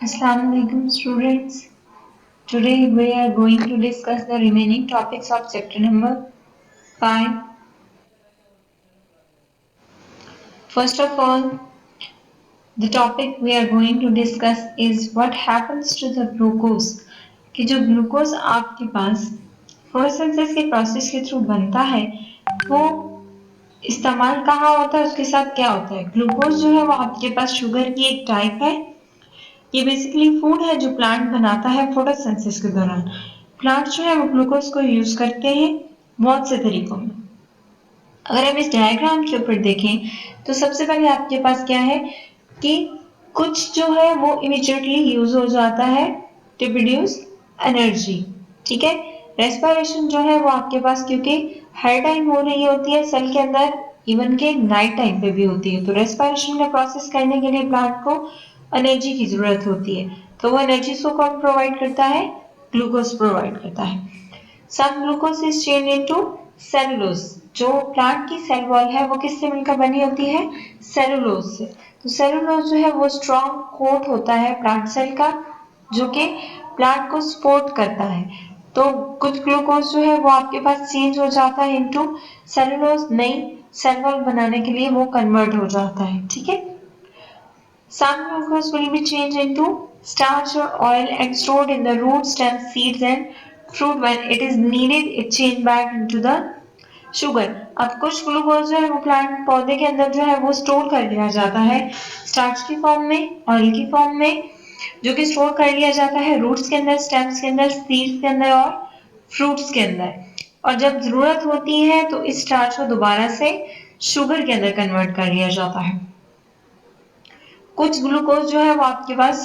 Assalamualaikum students. Today we are going to discuss the remaining topics of chapter number 5. First of all, the topic we are going to discuss is what happens to the glucose. कि जो glucose आपके पास photosynthesis के process के through बनता है वो इस्तेमाल कहाँ होता है, उसके साथ क्या होता है। ग्लूकोज जो है वो आपके पास शुगर की एक टाइप है। ये बेसिकली फूड है जो प्लांट बनाता है फोटोसिंथेसिस के दौरान। प्लांट जो है वो ग्लूकोज को यूज करते हैं बहुत से तरीकों में। अगर हम इस डायग्राम के ऊपर देखें तो सबसे पहले आपके पास क्या है कि कुछ जो है वो इमीडिएटली यूज हो जाता है टू प्रोड्यूस एनर्जी। ठीक है, रेस्पिरेशन जो है वो आपके पास क्योंकि हर टाइम हो रही होती है सेल के अंदर, इवन के नाइट टाइम पे भी होती है, तो रेस्पिरेशन का प्रोसेस करने के लिए प्लांट को एनर्जी की जरूरत होती है। तो वो एनर्जी को कौन प्रोवाइड करता है? ग्लूकोज प्रोवाइड करता है। Some glucose is change into cellulose. जो प्लांट की सेल वॉल है वो किससे मिलकर बनी होती है? सेलुलोज से। तो सेलुलोज जो है वो स्ट्रॉन्ग कोट होता है प्लांट सेल का, जो कि प्लांट को सपोर्ट करता है। तो कुछ ग्लूकोज जो है वो आपके पास चेंज हो जाता है इनटू सेलुलोज, नई सेल वॉल बनाने के लिए वो कन्वर्ट हो जाता है। ठीक है, some glucose will be changed into starch or oil and stored in the root, stem, seeds and fruit. When it is needed, it change back into the sugar. अब कुछ ग्लूकोज जो है वो प्लांट पौधे के अंदर जो है वो स्टोर कर लिया जाता है स्टार्च की फॉर्म में, ऑयल की फॉर्म में, जो कि स्टोर कर लिया जाता है रूट्स के अंदर, स्टेम्स के अंदर, सीड्स के अंदर और फ्रूट्स के अंदर। और जब जरूरत होती है तो इस स्टार्च को दोबारा से शुगर के अंदर कन्वर्ट कर लिया जाता है। कुछ ग्लूकोज जो है वो आपके पास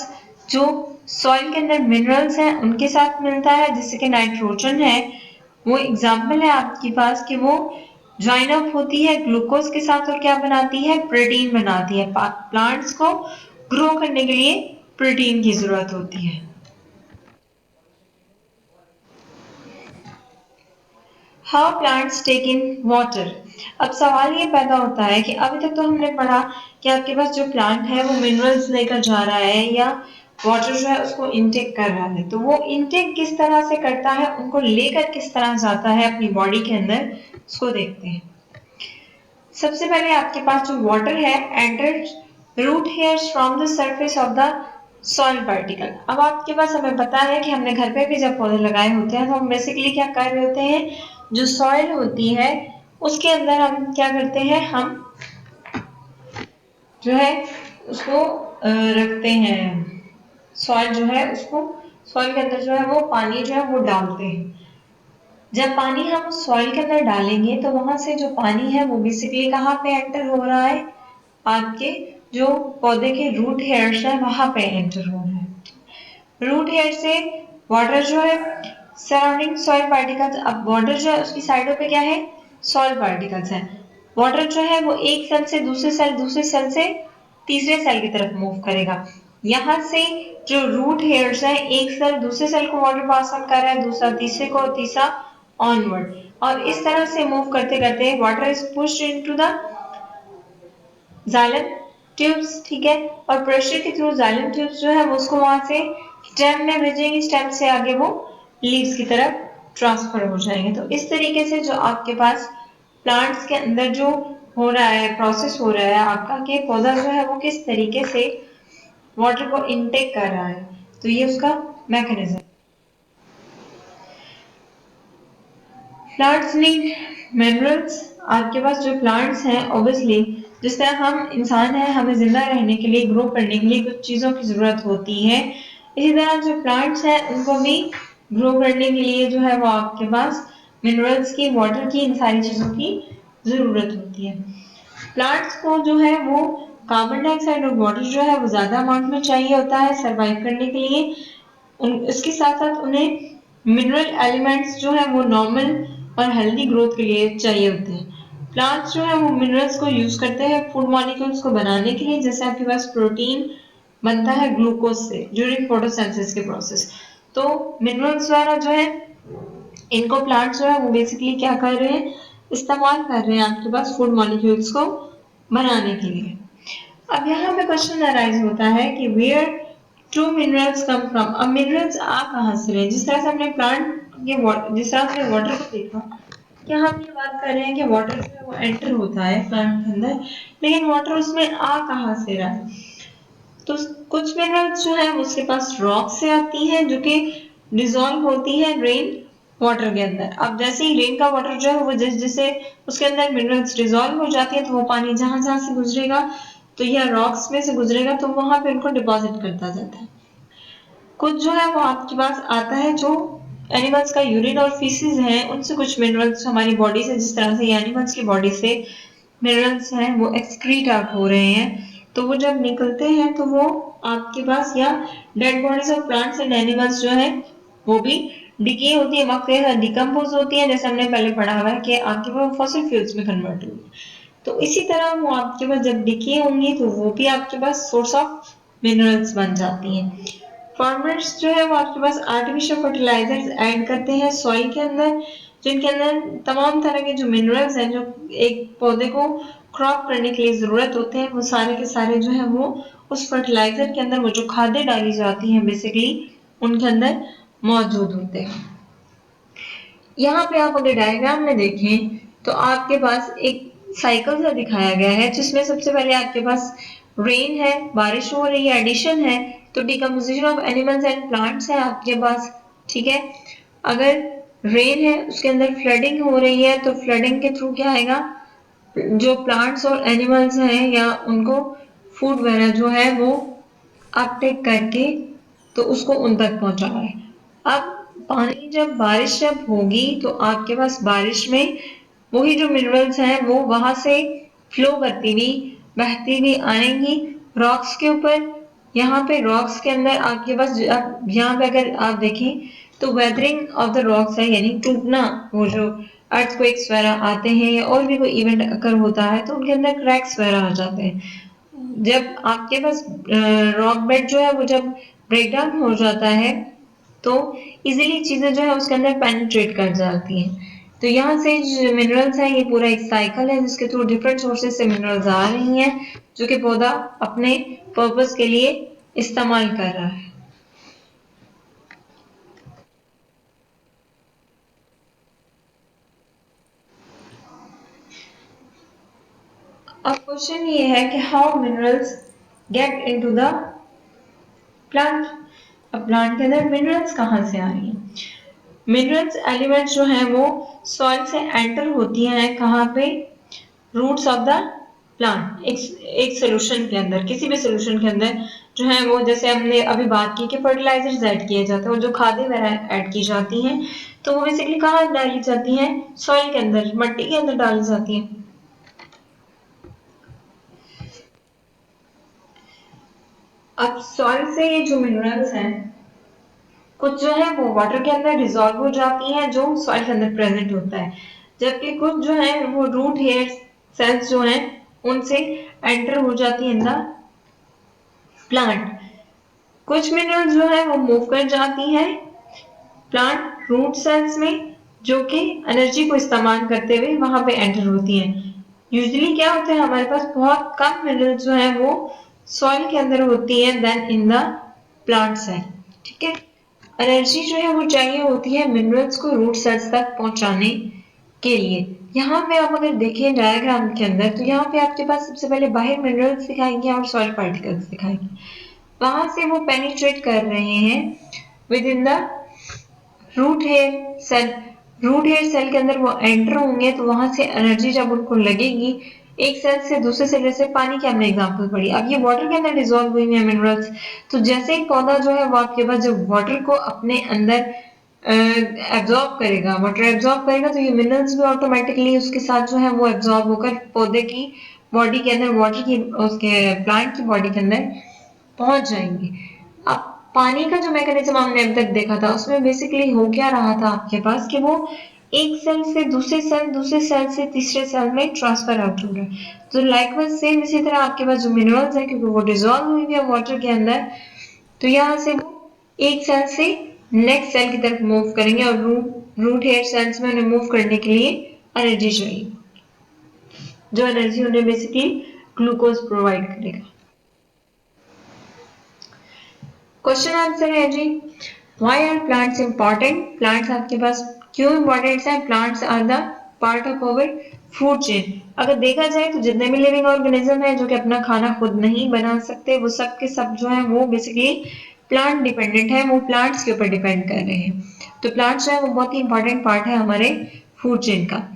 जो सॉइल के अंदर मिनरल्स हैं उनके साथ मिलता है, जैसे कि नाइट्रोजन है, वो एग्जाम्पल है आपके पास कि वो ज्वाइन अप होती है ग्लूकोज के साथ और क्या बनाती है? प्रोटीन बनाती है। प्लांट्स को ग्रो करने के लिए प्रोटीन की जरूरत होती है। How plants take in water. अब सवाल ये पैदा होता है कि अभी तक तो हमने पढ़ा कि आपके पास जो प्लांट है वो मिनरल्स लेकर जा रहा है या वाटर जो है उसको इनटेक कर रहा है, तो वो इनटेक किस तरह से करता है, उनको लेकर किस तरह जाता है अपनी बॉडी के अंदर, उसको देखते हैं। सबसे पहले आपके पास जो वाटर है enter root hairs from the surface of the soil particle. अब आपके पास हमें पता है कि हमने घर पे भी जब पौधे लगाए होते हैं तो हम बेसिकली क्या कर रहे होते हैं, जो सॉइल होती है उसके अंदर हम क्या करते हैं, हम जो है उसको रखते हैं, सॉइल जो है उसको, सॉइल के अंदर जो है वो पानी जो है वो डालते हैं। जब पानी हम सॉइल के अंदर डालेंगे तो वहां से जो पानी है वो बेसिकली कहाँ पे एंटर हो रहा है? आपके जो पौधे के रूट हेयर्स है वहां पे एंटर हो रहा है। रूट हेयर से वाटर जो है सराउंडिंग सॉइल पार्टिकल्स, अब वाटर जो है उसकी साइडों पे क्या है? सॉइल पार्टिकल्स है। वाटर जो है वो एक सेल से दूसरे सेल, दूसरे सेल से तीसरे सेल की तरफ मूव करेगा। यहाँ से जो रूट हेयर्स है एक सेल दूसरे सेल को वाटर पास ऑन कर रहा है, दूसरा तीसरे को, तीसरा ऑनवर्ड, और इस तरह से मूव करते करते water is pushed into the xylem tubes. ठीक है, और प्रेशर के थ्रू जाइलम ट्यूब्स जो है वो उसको वहां से स्टेम में भेजेंगे, स्टेम से आगे वो लीव्स की तरफ ट्रांसफर हो जाएंगे। तो इस तरीके से जो आपके पास प्लांट्स के अंदर जो हो रहा है, प्रोसेस हो रहा है आपका, कि पौधा जो है वो किस तरीके से वाटर को इनटेक कर रहा है, तो ये उसका मैकेनिज्म। Plants need minerals. आपके पास जो प्लांट्स हैं ऑब्वियसली, जिस तरह हम इंसान हैं हमें जिंदा रहने के लिए, ग्रो करने के लिए कुछ चीजों की जरूरत होती है, इसी तरह जो प्लांट्स हैं उनको भी ग्रो करने के लिए जो है वो आपके पास मिनरल्स की, वाटर की, इन सारी चीजों की जरूरत होती है। प्लांट्स को जो है वो कार्बन डाइऑक्साइड और वाटर जो है वो ज्यादा अमाउंट में चाहिए होता है सरवाइव करने के लिए। इसके साथ साथ उन्हें मिनरल एलिमेंट्स जो है वो नॉर्मल और हेल्दी ग्रोथ के लिए चाहिए होते हैं। प्लांट्स जो है वो मिनरल्स को यूज करते हैं फूड मॉलिक्यूल्स को बनाने के लिए, जैसे आपके पास प्रोटीन बनता है ग्लूकोज से ड्यूरिंग फोटोसिंथेसिस के प्रोसेस। तो मिनरल्स द्वारा जो है इनको प्लांट्स जो है वो बेसिकली क्या कर रहे हैं, इस्तेमाल कर रहे हैं आपके पास फूड मॉलिक्यूल्स को बनाने के लिए। अब यहाँ पे क्वेश्चन अराइज होता है कि where do minerals come from, अब मिनरल्स आ कहाँ से रहे, जिस तरह से हमने प्लांट के जिस तरह से वाटर को देखा, क्या हम ये बात कर रहे हैं कि वाटर जो है वो एंटर होता है प्लांट के अंदर, लेकिन वाटर उसमें आ कहाँ से रहा है। तो कुछ मिनरल्स जो है उसके पास रॉक से आती है जो कि डिजोल्व होती है रेन वाटर के अंदर। अब जैसे ही रेन का वाटर जो है वो जैसे उसके अंदर मिनरल्स डिजोल्व हो जाती है, तो वो पानी जहां जहां से गुजरेगा, तो यह रॉक्स में से गुजरेगा, तो वहां पे उनको डिपॉजिट करता जाता है। कुछ जो है वो आपके पास आता है जो एनिमल्स का यूरिन और फीसिस है, उनसे कुछ मिनरल्स हमारी बॉडी से, जिस तरह से एनिमल्स की बॉडी से मिनरल्स हैं वो एक्सक्रीट आउट हो रहे हैं, तो वो जब निकलते हैं तो वो आपके पास, या dead bodies of plants and animals जो है वो भी डिके होती है, वक्त डिकम्पोज होती है, जैसे हमने पहले पढ़ा हुआ है कि आपके पास फॉसिल फ्यूल्स में कन्वर्ट होगी। तो इसी तरह वो आपके पास जब डिके होंगी तो वो भी आपके पास सोर्स ऑफ मिनरल्स बन जाती हैं। फार्मर्स जो है वो आपके पास आर्टिफिशियल फर्टिलाइजर्स ऐड करते हैं सॉइल के अंदर, जिनके अंदर तमाम तरह के जो मिनरल्स हैं जो एक पौधे को क्रॉप करने के लिए जरूरत होते हैं, वो सारे के सारे जो है वो उस फर्टिलाइजर के अंदर, वो जो खादें डाली जाती हैं बेसिकली उनके अंदर मौजूद होते हैं। यहाँ पे आप अगर डायग्राम में देखें तो आपके पास एक साइकिल सा दिखाया गया है, जिसमें सबसे पहले आपके पास रेन है, बारिश हो रही है, एडिशन है, तो decomposition of animals and plants है आपके पास। ठीक है, अगर रेन है उसके अंदर फ्लडिंग हो रही है, तो फ्लडिंग के थ्रू क्या आएगा, जो प्लांट्स और एनिमल्स हैं या उनको फूड वगैरह जो है वो अपटेक करके तो उसको उन तक पहुंचा है। अब पानी जब बारिश जब होगी तो आपके पास बारिश में वही जो मिनरल्स हैं वो वहां से फ्लो करती हुई बहती हुई आएंगी रॉक्स के ऊपर। यहाँ पे रॉक्स के अंदर आपके पास यहाँ पे अगर आप देखें तो वेदरिंग ऑफ द रॉक्स है, यानी टूटना, वो जो अर्थक्वेक्स वगैरह आते हैं या और भी कोई इवेंट अकर होता है तो उनके अंदर क्रैक्स वगैरह आ जाते हैं। जब आपके पास रॉक बेड जो है वो जब ब्रेक डाउन हो जाता है तो इजीली चीजें जो है उसके अंदर पेनिट्रेट कर जाती हैं। तो यहाँ से जो मिनरल्स है ये पूरा एक साइकिल है जिसके थ्रू डिफरेंट सोर्सेज से मिनरल्स आ रही हैं जो कि पौधा अपने पर्पस के लिए इस्तेमाल कर रहा है। अब क्वेश्चन ये है कि how minerals get into the plant. अब प्लांट के अंदर मिनरल्स कहाँ से आ रही हैं। मिनरल्स एलिमेंट्स जो हैं वो सॉइल से एंटर होती हैं कहाँ पे, रूट्स ऑफ द प्लांट। एक सोल्यूशन के अंदर, किसी भी सोल्यूशन के अंदर जो है वो, जैसे हमने अभी बात की कि फर्टिलाइजर्स ऐड किए जाते हैं और जो खादें वगैरह ऐड की जाती हैं तो वो बेसिकली कहाँ डाली जाती हैं, सॉइल के अंदर, मट्टी के अंदर डाली जाती हैं। अब सॉइल से ये जो मिनरल्स हैं कुछ जो है वो वाटर के अंदर डिजोल्व हो जाती हैं जो सॉइल के अंदर प्रेजेंट होता है, जबकि कुछ जो है वो रूट हेयर सेल्स जो हैं उनसे एंटर हो जाती है इन द प्लांट। कुछ मिनरल्स जो है वो मूव कर जाती हैं प्लांट रूट सेल्स में, जो कि एनर्जी को इस्तेमाल करते हुए वहां पे एंटर होती हैं। यूजुअली क्या होता है, हमारे पास बहुत कम मिनरल्स जो है वो सॉइल के अंदर होती है then in the plant cell. ठीक है, एनर्जी जो है वो चाहिए होती है मिनरल्स को रूट सेल्स तक पहुंचाने के लिए। यहाँ पे आप अगर देखें डायग्राम के अंदर तो यहाँ पे आपके पास सबसे पहले बाहर मिनरल्स दिखाएंगे और सॉइल पार्टिकल्स दिखाएंगे, वहां से वो पेनिट्रेट कर रहे हैं within the root hair cell. Root hair cell के अंदर वो एंटर होंगे तो वहां से एनर्जी जब उनको लगेगी एक सेल से दूसरे सेल, जैसे पानी की हमने एग्जांपल पढ़ी, अब ये वाटर के अंदर डिजोल्व हुई है मिनरल्स, तो जैसे ही पौधा जो है वो आपके पास जब वाटर को अपने अंदर एब्जॉर्ब करेगा, वाटर एब्जॉर्ब करेगा, तो ये मिनरल्स भी ऑटोमेटिकली उसके साथ जो है वो एब्जॉर्ब होकर पौधे की बॉडी के अंदर, वाटर की, उसके प्लांट की बॉडी के अंदर पहुंच जाएंगे। अब पानी का जो मैकेनिज्म हमने अब तक देखा था उसमें बेसिकली हो क्या रहा था आपके पास कि वो एक सेल से दूसरे सेल, दूसरे सेल से तीसरे सेल में ट्रांसफर आउट हो रहा है। तो लाइकवाइज सेम इसी तरह आपके पास जो मिनरल्स है क्योंकि वो डिजोल्व हुई है वाटर के अंदर, तो यहाँ से वो एक सेल से नेक्स्ट सेल की तरफ मूव करेंगे और रूट हेयर सेल्स में उन्हें मूव करने के लिए एनर्जी चाहिए, जो एनर्जी उन्हें बेसिकली ग्लूकोज प्रोवाइड करेगा। क्वेश्चन आंसर है जी, why are plants important? Plants आपके पास क्यों इंपॉर्टेंट है? Plants are the part of our food chain. अगर देखा जाए तो जितने भी लिविंग ऑर्गेनिज्म है जो कि अपना खाना खुद नहीं बना सकते, वो सब के सब जो है वो बेसिकली प्लांट डिपेंडेंट है, वो प्लांट्स के ऊपर डिपेंड कर रहे हैं। तो प्लांट्स जो है वो बहुत ही इंपॉर्टेंट पार्ट है हमारे फूड चेन का।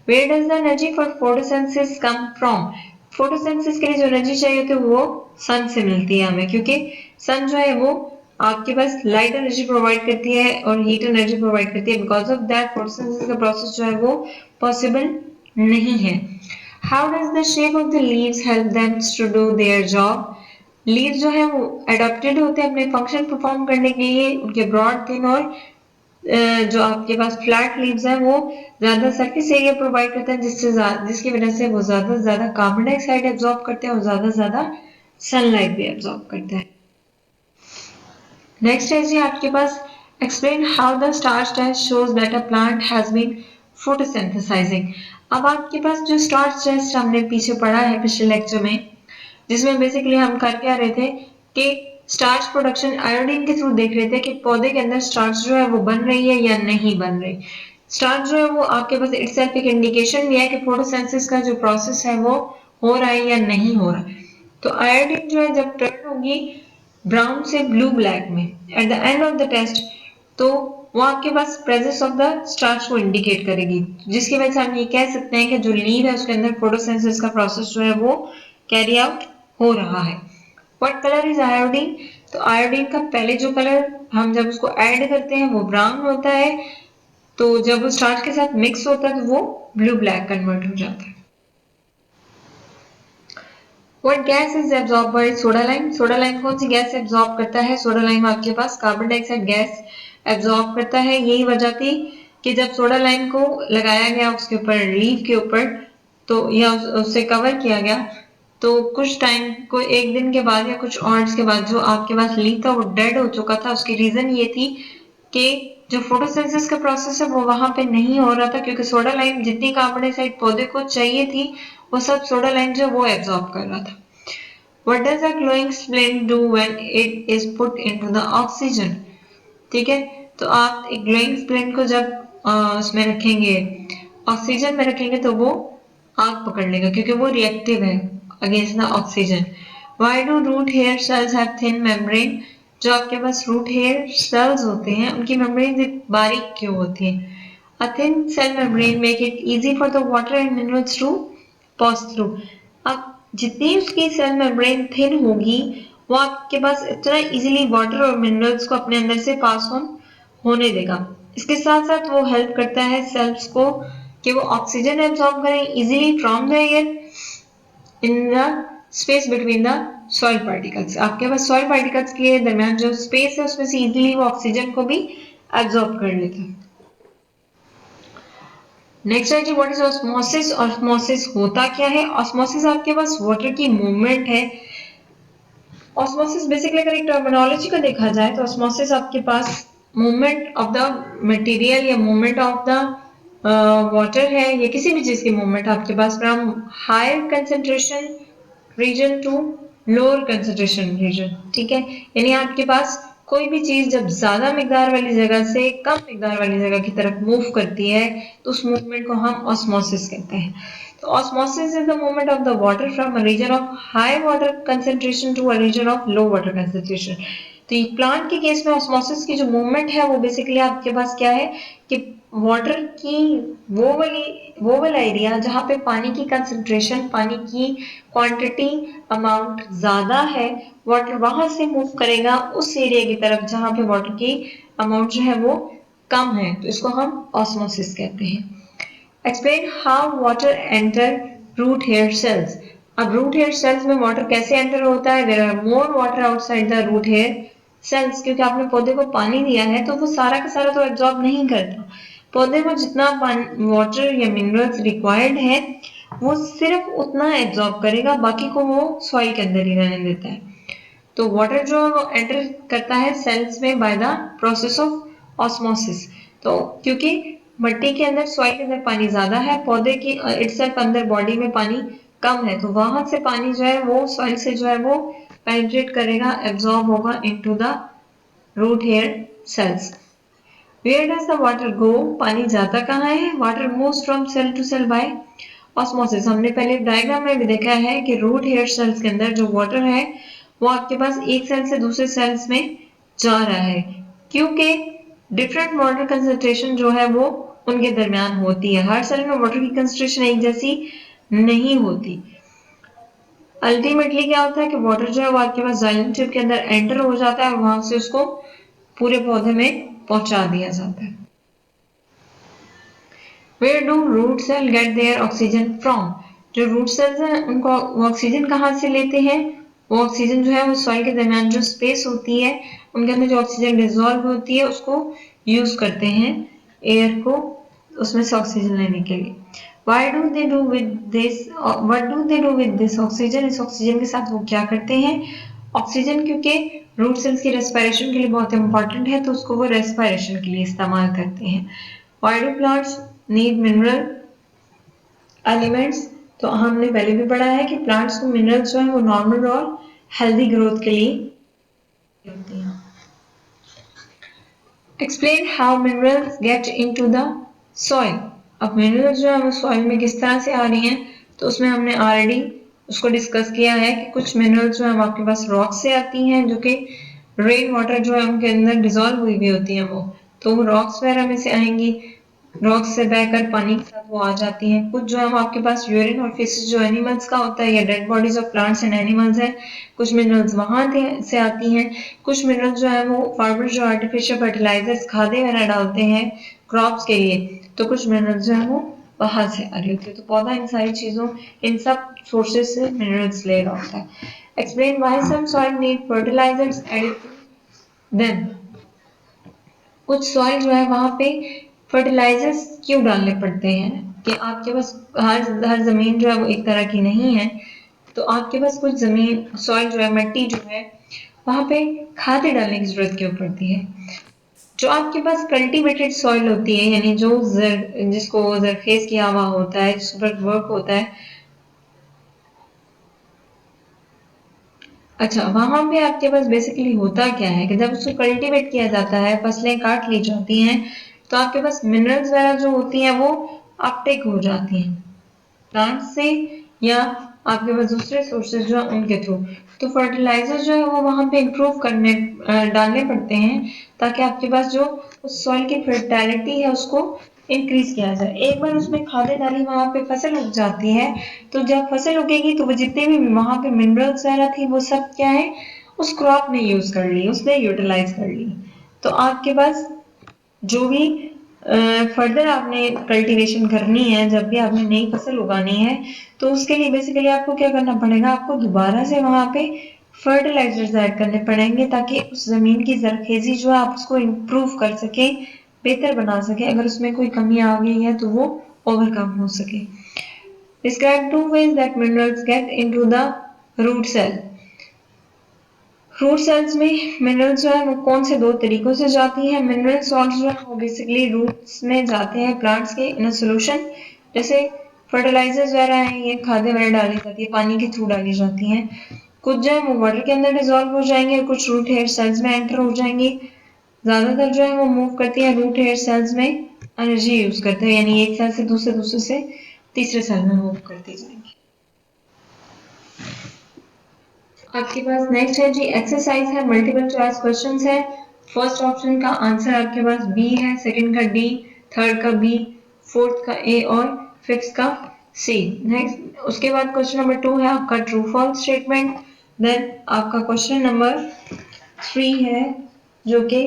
Where does the energy for photosynthesis come from? Photosynthesis के लिए जो एनर्जी चाहिए होती है वो सन से मिलती है हमें, क्योंकि सन जो है वो आपके पास लाइट एनर्जी प्रोवाइड करती है और हीट एनर्जी प्रोवाइड करती है। बिकॉज ऑफ दैट फोटोसिंथेसिस का प्रोसेस जो है वो पॉसिबल नहीं है। How does the shape of the leaves help them to do their job? Leaves जो है वो अडॉप्टेड होते हैं अपने फंक्शन परफॉर्म करने के लिए। उनके ब्रॉड थिन और जो आपके पास फ्लैट लीव्स है वो ज्यादा सरफेस एरिया प्रोवाइड करते हैं, जिसकी वजह से वो ज्यादा से ज्यादा कार्बन डाइऑक्साइड एब्जॉर्ब करते हैं और ज्यादा से ज्यादा सनलाइट भी एब्जॉर्ब करते हैं। नेक्स्ट है जी आपके पास, explain how the starch test shows that a plant has been photosynthesising. अब आपके पास जो स्टार्च टेस्ट हमने पीछे पढ़ा है पिछले लेक्चर में, जिसमें बेसिकली हम कर क्या रहे थे कि स्टार्च प्रोडक्शन आयोडीन के थ्रू देख रहे थे कि पौधे के अंदर स्टार्च जो है वो बन रही है या नहीं बन रही। स्टार्च जो है वो आपके पास इटसेल्फ एक इंडिकेशन भी है कि फोटोसिंथेसिस का जो प्रोसेस है वो हो रहा है या नहीं हो रहा। तो आयोडीन जो है जब टर्न होगी ब्राउन से ब्लू ब्लैक में at the end of the test, तो वो आपके पास प्रेजेंस ऑफ द स्टार्च को इंडिकेट करेगी, जिसकी वजह से हम ये कह सकते हैं कि जो लीव है उसके अंदर फोटोसिंथेसिस का प्रोसेस जो है वो कैरी आउट हो रहा है। What colour is iodine? तो आयोडीन का पहले जो कलर हम जब उसको ऐड करते हैं वो ब्राउन होता है, तो जब वो स्टार्च के साथ मिक्स होता है तो वो ब्लू ब्लैक कन्वर्ट हो जाता है। What gas is absorbed by soda lime? Soda lime कौन सी गैस एब्जॉर्ब करता है? सोडा लाइम आपके पास कार्बन डाइऑक्साइड गैस एब्जॉर्ब करता है। यही वजह थी कि जब सोडा लाइम को लगाया गया उसके ऊपर लीफ के ऊपर, तो या उससे कवर किया गया, तो कुछ टाइम को एक दिन के बाद या कुछ आवर्स के बाद जो आपके पास लीफ था वो डेड हो चुका था। उसकी रीजन ये थी कि जो फोटोसिंथेसिस का प्रोसेस है वो वहां पे नहीं हो रहा था, क्योंकि सोडा लाइम जितनी कार्बन डाइऑक्साइड पौधे को चाहिए थी वो सब सोडा लाइम जो वो एब्जॉर्ब कर रहा था। What does a glowing splint do when it is put into the oxygen? ठीक है, तो आप एक ग्लोइंग स्प्लिंट को जब उसमें रखेंगे, ऑक्सीजन में रखेंगे, तो वो आग पकड़ लेगा क्योंकि वो रिएक्टिव है against the oxygen. Why do root hair cells have thin membrane? जो आपके पास रूट हेयर सेल्स होते हैं उनकी मेम्ब्रेन बारीक क्यों होती है? A thin cell membrane make it easy for the water and minerals to pass through. अब जितनी उसकी सेल मेम्ब्रेन थिन होगी वो आपके पास इतना इजीली वाटर और मिनरल्स को अपने अंदर से पास ऑन होने देगा। इसके साथ साथ वो हेल्प करता है सेल्स को कि वो ऑक्सीजन एब्सॉर्ब करें easily from the air in the space between the soil particles. आपके पास सॉइल पार्टिकल्स के दरमियान जो स्पेस है उसमें से इजीली वो ऑक्सीजन को भी एब्सॉर्ब कर लेता है। नेक्स्ट है जी, व्हाट इज ऑस्मोसिस? ऑस्मोसिस होता क्या है? ऑस्मोसिस आपके पास वाटर की मूवमेंट है। ऑस्मोसिस बेसिकली अगर एक टर्मिनोलॉजी को देखा जाए तो ऑस्मोसिस आपके पास मूवमेंट ऑफ द मटेरियल या मूवमेंट ऑफ द वाटर है, या किसी भी चीज की मूवमेंट आपके पास from higher concentration region to lower concentration region. ठीक है, यानी आपके पास कोई भी चीज जब ज्यादा मिकदार वाली जगह से कम मिकदार वाली जगह की तरफ मूव करती है तो उस मूवमेंट को हम ऑस्मोसिस कहते हैं। तो osmosis is the movement of the water from a region of high water concentration to a region of low water concentration. तो ये प्लांट के केस में ऑस्मोसिस की जो मूवमेंट है वो बेसिकली आपके पास क्या है कि वाटर की वो वाला एरिया जहाँ पे पानी की कंसेंट्रेशन, पानी की क्वांटिटी अमाउंट ज्यादा है, वाटर वहां से मूव करेगा उस एरिया की तरफ जहां पे वाटर की अमाउंट जो है वो कम है, तो इसको हम ऑस्मोसिस कहते हैं। Explain how water enter root hair cells. अब रूट हेयर सेल्स में वाटर कैसे एंटर होता है? There are more water outside the root hair cells, क्योंकि आपने पौधे को पानी दिया है तो वो सारा का सारा तो एब्जॉर्ब नहीं करता। पौधे को जितना वाटर या मिनरल्स रिक्वायर्ड है वो सिर्फ उतना एब्जॉर्ब करेगा, बाकी को वो सॉइल के अंदर ही रहने देता है। तो वाटर जो एंटर करता है सेल्स में by the process of osmosis. तो क्योंकि मिट्टी के अंदर, सॉइल के अंदर पानी ज्यादा है, पौधे की इटसेल्फ अंदर बॉडी में पानी कम है, तो वहां से पानी जो है वो सॉइल से जो है वो पेनिट्रेट करेगा, एब्जॉर्ब होगा into the root hair cells. Where does the water go? पानी जाता कहाँ है? Water moves from cell to cell by osmosis। हमने पहले डायग्राम में भी देखा है कि रूट हेयर सेल्स के अंदर जो वाटर है वो आपके पास एक सेल से दूसरे सेल्स में जा रहा है, क्योंकि डिफरेंट वाटर कंसंट्रेशन जो है वो उनके दरमियान होती है। हर सेल में वाटर की कंसंट्रेशन एक जैसी नहीं होती। अल्टीमेटली क्या होता है कि वाटर जो है वो आपके पास जाइलम ट्यूब के अंदर एंटर हो जाता है और वहां से उसको पूरे पौधे में पहुंचा दिया जाता है। Where do root cell get their oxygen from? जो रूट सेल्स हैं उनको ऑक्सीजन कहाँ से लेते हैं? वो ऑक्सीजन जो है वो सॉइल के दरमियान जो स्पेस होती है उनके अंदर जो ऑक्सीजन डिजोल्व होती है उसको यूज करते हैं एयर को उसमें से ऑक्सीजन लेने के लिए। Why do they do with this? What do they do with this oxygen? इस ऑक्सीजन के साथ वो क्या करते हैं? ऑक्सीजन क्योंकि रूट सेल्स की रेस्पिरेशन के लिए बहुत इंपॉर्टेंट है तो उसको वो रेस्पिरेशन के लिए इस्तेमाल करते हैं। Why do plants need mineral elements? तो हमने पहले भी पढ़ा है कि प्लांट्स को मिनरल्स जो है वो नॉर्मल और हेल्दी ग्रोथ के लिए होती हैं। Explain how minerals get into the soil। अब मिनरल्स जो है वो सॉइल में किस तरह से आ रही हैं, तो उसमें हमने ऑलरेडी उसको डिस्कस किया है कि कुछ मिनरल्स जो है वो आपके पास रॉक से आती हैं, जो कि रेन वाटर जो है उनके अंदर डिजोल्व हुई भी होती है वो, तो वो रॉक्स वगैरह में से आएंगी, रॉक्स से बहकर पानी के साथ वो आ जाती हैं। कुछ जो है वो आपके पास यूरिन और फेसिस जो एनिमल्स का होता है या dead bodies of plants and animals है, कुछ मिनरल्स वहां से आती हैं। कुछ मिनरल्स जो है वो फार्मर जो आर्टिफिशियल फर्टिलाइजर्स खादे वगैरह डालते हैं क्रॉप्स के लिए, तो कुछ मिनरल्स जो है वो बाहर से आ रही होती है। तो पौधा इन सारी चीजों इन सब सोर्सेज से मिनरल्स ले रहा होता है। Explain why some soil need fertilisers added then. कुछ सॉइल जो है वहां पे फर्टिलाइजर्स क्यों डालने पड़ते हैं कि आपके पास हर जमीन जो है वो एक तरह की नहीं है, तो आपके पास कुछ जमीन सॉइल जो है मिट्टी जो है वहां पे खाद डालने की जरूरत क्यों पड़ती है। जो आपके पास कल्टीवेटेड सॉइल होती है यानी जो जिसको जरखेज किया हुआ होता है, जिस पर वर्क होता है, अच्छा वहां पे आपके पास बेसिकली होता क्या है कि जब उसको कल्टीवेट किया जाता है, फसलें काट ली जाती हैं, तो आपके पास मिनरल्स वगैरह जो होती हैं वो अपटेक हो जाती हैं प्लांट से या आपके पास दूसरे सोर्सेज जो है उनके थ्रू। तो फर्टिलाइजर जो है वो वहां पे इंप्रूव करने डालने पड़ते हैं ताकि आपके पास जो उस सॉइल की फर्टिलिटी है उसको इंक्रीज किया जाए। एक बार उसमें खादें डाली वहां पे फसल उग जाती है, तो जब फसल उगेगी तो वो जितने भी वहां पे मिनरल्स वगैरह थी वो सब क्या है उस क्रॉप ने यूज कर ली, उसने यूटिलाइज कर ली। तो आपके पास जो भी फर्दर आपने कल्टीवेशन करनी है, जब भी आपने नई फसल उगानी है, तो उसके लिए बेसिकली आपको क्या करना पड़ेगा, आपको दोबारा से वहां पे फर्टिलाइजर्स ऐड करने पड़ेंगे ताकि उस जमीन की जरखेजी जो है आप उसको इम्प्रूव कर सके, बेहतर बना सके। अगर उसमें कोई कमी आ गई है तो वो ओवरकम हो सके। Describe two ways that minerals get into the root cell. Root cells में मिनरल्स जो है वो कौन से दो तरीकों से जाती हैं। मिनरल सॉल्ट्स जो है वो बेसिकली रूट्स में जाते हैं प्लांट्स के इन अ सोल्यूशन, जैसे फर्टिलाइजर्स वगैरह हैं, ये खादें वगैरह डाली जाती है, पानी के थ्रू डाली जाती हैं। कुछ जो है वो वाटर के अंदर डिजोल्व हो जाएंगे और कुछ रूट हेयर सेल्स में एंटर हो जाएंगी। ज्यादातर जो है वो मूव करती है रूट हेयर सेल्स में, एनर्जी यूज करते हैं यानी एक सेल से दूसरे से तीसरे सेल में मूव करती जाएंगी। आपके पास नेक्स्ट है जी एक्सरसाइज है, मल्टीपल चॉइस क्वेश्चंस है। फर्स्ट ऑप्शन का आंसर आपके पास बी है, सेकंड का डी, थर्ड का बी, फोर्थ का ए और फिफ्थ का सी। नेक्स्ट उसके बाद क्वेश्चन नंबर 2 है आपका ट्रू फॉल्स स्टेटमेंट। देन आपका क्वेश्चन नंबर 3 है जो कि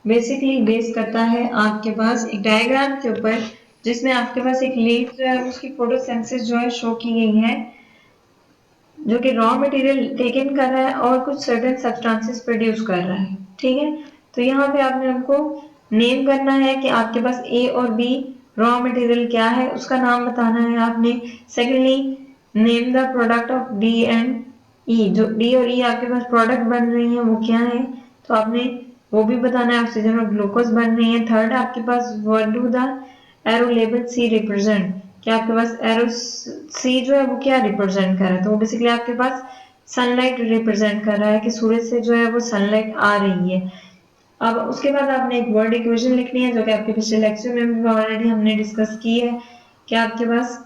बेसिकली बेस करता है आपके पास एक डायग्राम के ऊपर, जिसमें आपके पास एक लीफ जो है उसकी फोटोसिंथेसिस जो है शो की गई है, जो कि रॉ मटेरियल टेकन कर रहा है और कुछ सर्टेन सब्सटेंसेस प्रोड्यूस कर रहा है। ठीक है, तो यहाँ पे आपने उनको नेम करना है कि आपके पास ए और बी रॉ मटेरियल क्या है उसका नाम बताना है आपने। Secondly name the product of D and E, जो डी और ई आपके पास प्रोडक्ट बन रही है वो क्या है, तो आपने वो भी बताना है। ऑक्सीजन और ग्लूकोज बन रही है। थर्ड आपके पास what do the arrow label C represent, कि आपके पास एरो सी जो है वो क्या रिप्रेजेंट कर रहा है, तो वो बेसिकली आपके पास सनलाइट रिप्रेजेंट कर रहा है कि सूरज से जो है वो सनलाइट आ रही है। अब उसके बाद आपने एक वर्ड इक्वेशन लिखनी है जो कि आपके पिछले लेक्चर में भी ऑलरेडी हमने डिस्कस की है कि आपके पास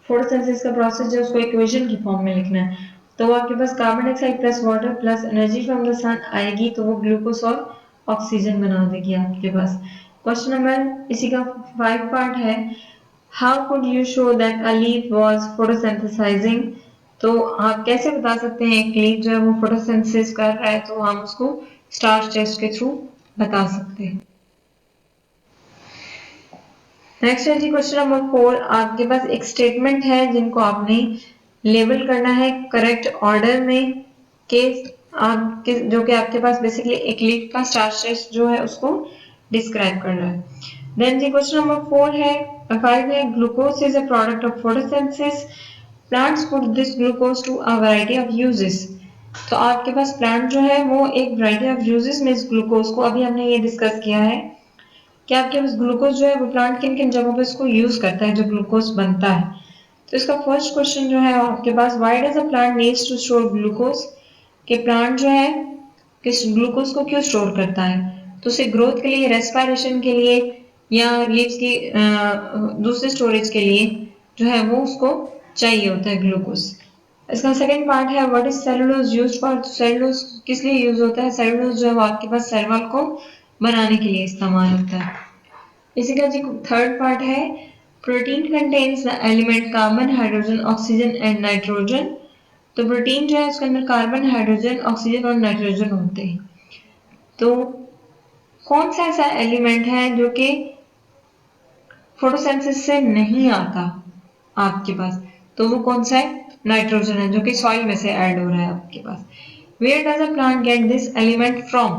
फोटोसिंथेसिस का प्रोसेस जो उसको इक्वेशन की फॉर्म में लिखना है। तो आपके पास carbon dioxide plus water plus energy from the sun आएगी तो वो ग्लूकोज और ऑक्सीजन बना देगी आपके पास। क्वेश्चन नंबर इसी का 5 पार्ट है, how could you show that a leaf was photosynthesising. तो आप कैसे बता सकते हैं एक लीफ जो है वो फोटोसिंथेसिस कर रहा है, तो हम उसको स्टार्च टेस्ट के थ्रू बता सकते हैं। नेक्स्ट है जी क्वेश्चन नंबर 4, आपके पास एक स्टेटमेंट है जिनको आपने लेबल करना है करेक्ट ऑर्डर में के आपके जो कि आपके पास बेसिकली एक लीफ का स्टार्च टेस्ट जो है उसको डिस्क्राइब कर रहा है। देन जी क्वेश्चन नंबर 5 है, glucose is a product of photosynthesis, plants put this glucose to a variety of uses. तो आपके पास प्लांट जो है वो एक वैरायटी ऑफ यूजेस में इस ग्लूकोज को, अभी हमने ये डिस्कस किया है कि आपके पास ग्लूकोज जो है वो प्लांट किन किन जगहों पे इसको यूज करता है जो ग्लूकोज बनता है। तो इसका फर्स्ट क्वेश्चन जो है आपके पास, why does a plant needs to store glucose, कि प्लांट जो है किस ग्लूकोज को क्यों स्टोर करता है, तो उसे ग्रोथ के लिए, रेस्पिरेशन के लिए या लीव्स की दूसरे स्टोरेज के लिए जो है वो उसको चाहिए होता है ग्लूकोज। इसका सेकंड पार्ट है, what is cellulose used for, cellulose किस लिए यूज होता है, सेलुलोज जो है वो आपके पास सेल वॉल को बनाने के लिए इस्तेमाल होता है। इसी का जी थर्ड पार्ट है, protein contains the element carbon hydrogen oxygen and nitrogen. तो प्रोटीन जो है उसके अंदर कार्बन हाइड्रोजन ऑक्सीजन और नाइट्रोजन होते हैं। तो कौन सा ऐसा एलिमेंट है जो कि फोटोसिंथेसिस से नहीं आता आपके पास, तो वो कौन सा है, नाइट्रोजन है जो कि सॉइल में से ऐड हो रहा है आपके पास। Where does a plant get this element from,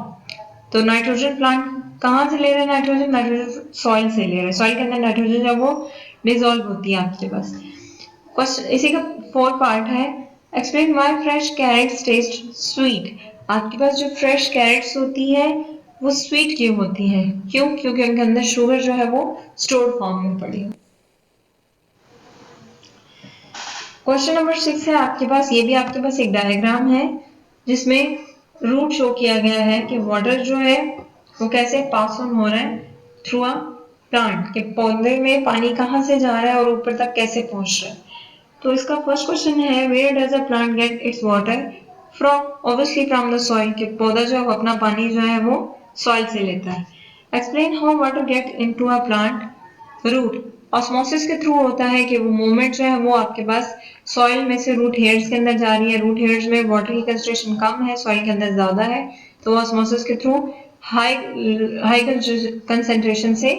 तो नाइट्रोजन प्लांट कहाँ से ले रहे हैं, नाइट्रोजन नाइट्रोजन सॉइल से ले रहे हैं, सॉइल के अंदर नाइट्रोजन जब वो डिजोल्व होती है आपके पास। क्वेश्चन इसी का फोर्थ पार्ट है, explain why fresh carrots taste sweet. आपके पास जो फ्रेश कैरेट्स होती है वो स्वीट क्यों होती है, क्यों, क्योंकि उनके अंदर शुगर जो है वो स्टोर्ड फॉर्म में पड़ी है। क्वेश्चन नंबर 6 है आपके पास, ये भी आपके पास एक डायग्राम है जिसमें रूट शो किया गया है कि वाटर जो है वो कैसे पास ऑन हो रहा है थ्रू अ प्लांट, के पौधे में पानी कहाँ से जा रहा है और ऊपर तक कैसे पहुंच रहा है। तो इसका फर्स्ट क्वेश्चन है, where does a plant get its water from, obviously from the soil, के पौधा जो है वो अपना पानी जो है वो सॉइल से लेता है। Explain how water get into a plant root, osmosis के थ्रू होता है कि वो मूवमेंट जो है वो आपके पास सॉइल में से रूट हेयर्स के अंदर जा रही है, रूट हेयर्स में वाटर की कंसंट्रेशन कम है, सॉइल के अंदर ज्यादा है, तो ऑस्मोसिस के थ्रू हाई हाई कंसंट्रेशन से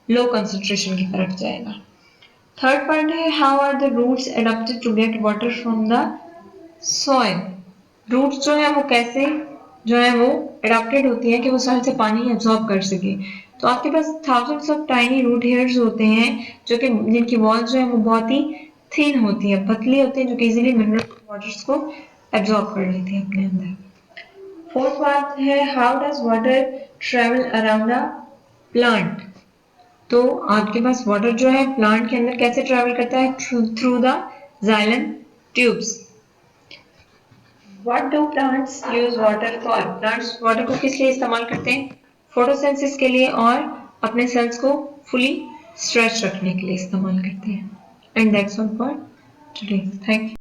लो कंसंट्रेशन की तरफ जाएगा। थर्ड पॉइंट है, how are the roots adapted to get water from the soil. Roots जो है वो कैसे जो है वो एडाप्टेड होती है कि वो सॉइल से पानी एब्जॉर्ब कर सके। तो आपके पास thousands of tiny root hairs होते हैं जो कि जिनकी वॉल्स जो है वो बहुत ही थिन होती है, पतली होती है, जो कि इजीली मिनरल वाटर्स को एब्जॉर्ब कर लेती है अपने अंदर। फोर्थ बात है, how does water travel around a plant. तो आपके पास वाटर जो है प्लांट के अंदर कैसे ट्रेवल करता है, through the xylem tubes. What do plants use water for, plants water को किस लिए इस्तेमाल करते हैं, फोटोसिंथेसिस के लिए और अपने सेल्स को फुली स्ट्रेच रखने के लिए इस्तेमाल करते हैं। And that's all for today, thank you.